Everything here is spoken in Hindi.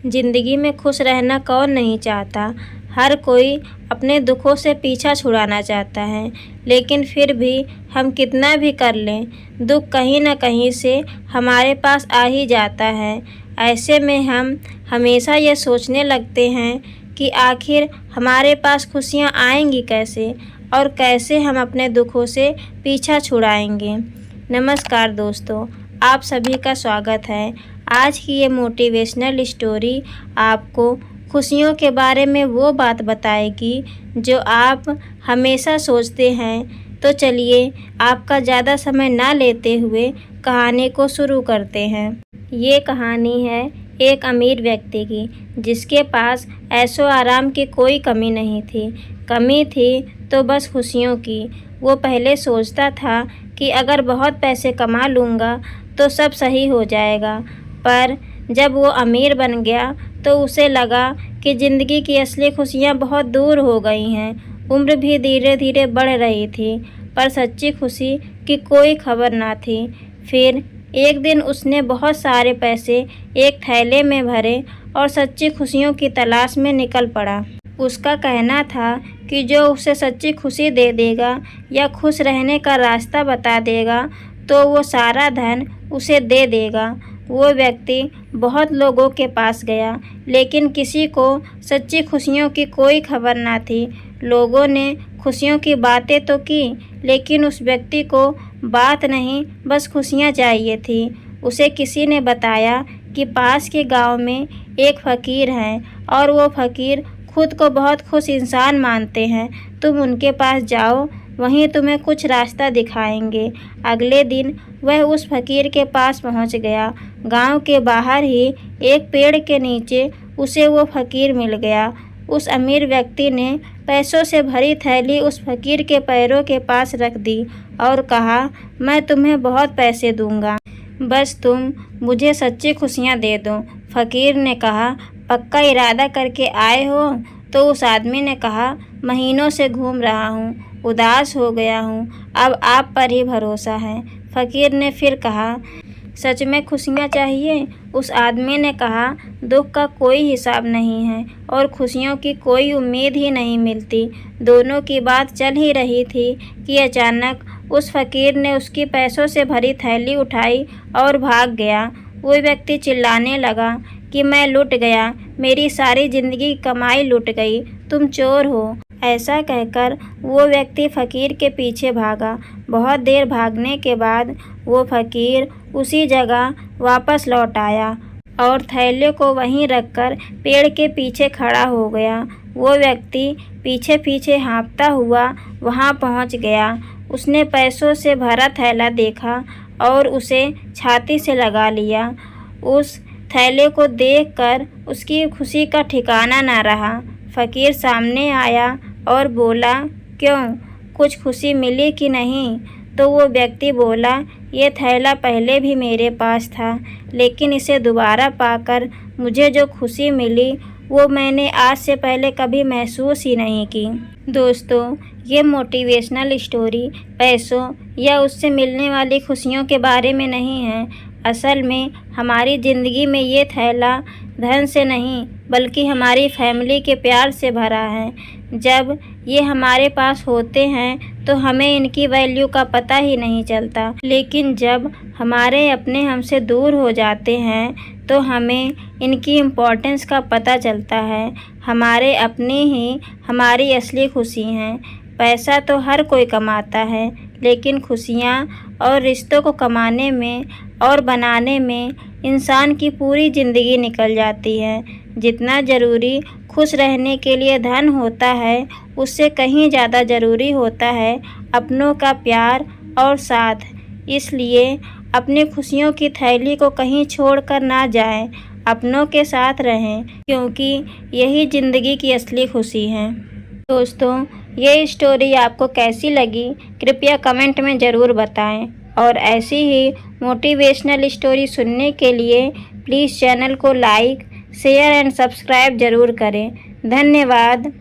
ज़िंदगी में खुश रहना कौन नहीं चाहता। हर कोई अपने दुखों से पीछा छुड़ाना चाहता है, लेकिन फिर भी हम कितना भी कर लें, दुख कहीं न कहीं से हमारे पास आ ही जाता है। ऐसे में हम हमेशा ये सोचने लगते हैं कि आखिर हमारे पास खुशियाँ आएंगी कैसे और कैसे हम अपने दुखों से पीछा छुड़ाएंगे। नमस्कार दोस्तों, आप सभी का स्वागत है। आज की ये मोटिवेशनल स्टोरी आपको खुशियों के बारे में वो बात बताएगी जो आप हमेशा सोचते हैं। तो चलिए आपका ज़्यादा समय ना लेते हुए कहानी को शुरू करते हैं। ये कहानी है एक अमीर व्यक्ति की, जिसके पास ऐशो आराम की कोई कमी नहीं थी। कमी थी तो बस खुशियों की। वो पहले सोचता था कि अगर बहुत पैसे कमा लूँगा तो सब सही हो जाएगा, पर जब वो अमीर बन गया तो उसे लगा कि ज़िंदगी की असली खुशियाँ बहुत दूर हो गई हैं। उम्र भी धीरे धीरे बढ़ रही थी, पर सच्ची खुशी की कोई खबर ना थी। फिर एक दिन उसने बहुत सारे पैसे एक थैले में भरे और सच्ची खुशियों की तलाश में निकल पड़ा। उसका कहना था कि जो उसे सच्ची खुशी दे देगा या खुश रहने का रास्ता बता देगा तो वो सारा धन उसे दे देगा। वो व्यक्ति बहुत लोगों के पास गया, लेकिन किसी को सच्ची खुशियों की कोई खबर ना थी। लोगों ने खुशियों की बातें तो की, लेकिन उस व्यक्ति को बात नहीं, बस खुशियाँ चाहिए थी। उसे किसी ने बताया कि पास के गांव में एक फ़कीर हैं और वो फ़कीर खुद को बहुत खुश इंसान मानते हैं। तुम उनके पास जाओ, वहीं तुम्हें कुछ रास्ता दिखाएंगे। अगले दिन वह उस फ़कीर के पास पहुंच गया। गांव के बाहर ही एक पेड़ के नीचे उसे वो फ़कीर मिल गया। उस अमीर व्यक्ति ने पैसों से भरी थैली उस फ़कीर के पैरों के पास रख दी और कहा, मैं तुम्हें बहुत पैसे दूंगा, बस तुम मुझे सच्ची खुशियाँ दे दो। फ़कीर ने कहा, पक्का इरादा करके आए हो? तो उस आदमी ने कहा, महीनों से घूम रहा हूँ, उदास हो गया हूँ, अब आप पर ही भरोसा है। फ़कीर ने फिर कहा, सच में खुशियाँ चाहिए? उस आदमी ने कहा, दुख का कोई हिसाब नहीं है और खुशियों की कोई उम्मीद ही नहीं मिलती। दोनों की बात चल ही रही थी कि अचानक उस फ़कीर ने उसकी पैसों से भरी थैली उठाई और भाग गया। वो व्यक्ति चिल्लाने लगा कि मैं लुट गया, मेरी सारी ज़िंदगी की कमाई लुट गई, तुम चोर हो। ऐसा कहकर वो व्यक्ति फ़कीर के पीछे भागा। बहुत देर भागने के बाद वो फ़कीर उसी जगह वापस लौट आया और थैले को वहीं रखकर पेड़ के पीछे खड़ा हो गया। वो व्यक्ति पीछे पीछे हाँफता हुआ वहाँ पहुँच गया। उसने पैसों से भरा थैला देखा और उसे छाती से लगा लिया। उस थैले को देखकर उसकी खुशी का ठिकाना ना रहा। फ़कीर सामने आया और बोला, क्यों, कुछ खुशी मिली कि नहीं? तो वो व्यक्ति बोला, ये थैला पहले भी मेरे पास था, लेकिन इसे दोबारा पाकर मुझे जो खुशी मिली वो मैंने आज से पहले कभी महसूस ही नहीं की। दोस्तों, ये मोटिवेशनल स्टोरी पैसों या उससे मिलने वाली खुशियों के बारे में नहीं है। असल में हमारी ज़िंदगी में ये थैला धन से नहीं, बल्कि हमारी फैमिली के प्यार से भरा है। जब ये हमारे पास होते हैं तो हमें इनकी वैल्यू का पता ही नहीं चलता, लेकिन जब हमारे अपने हमसे दूर हो जाते हैं तो हमें इनकी इम्पोर्टेंस का पता चलता है। हमारे अपने ही हमारी असली खुशी हैं। पैसा तो हर कोई कमाता है, लेकिन खुशियाँ और रिश्तों को कमाने में और बनाने में इंसान की पूरी ज़िंदगी निकल जाती है। जितना ज़रूरी खुश रहने के लिए धन होता है, उससे कहीं ज़्यादा ज़रूरी होता है अपनों का प्यार और साथ। इसलिए अपनी खुशियों की थैली को कहीं छोड़कर ना जाएं, अपनों के साथ रहें, क्योंकि यही ज़िंदगी की असली खुशी है। दोस्तों, ये स्टोरी आपको कैसी लगी कृपया कमेंट में ज़रूर बताएं और ऐसी ही मोटिवेशनल स्टोरी सुनने के लिए प्लीज़ चैनल को लाइक, शेयर एंड सब्सक्राइब ज़रूर करें। धन्यवाद।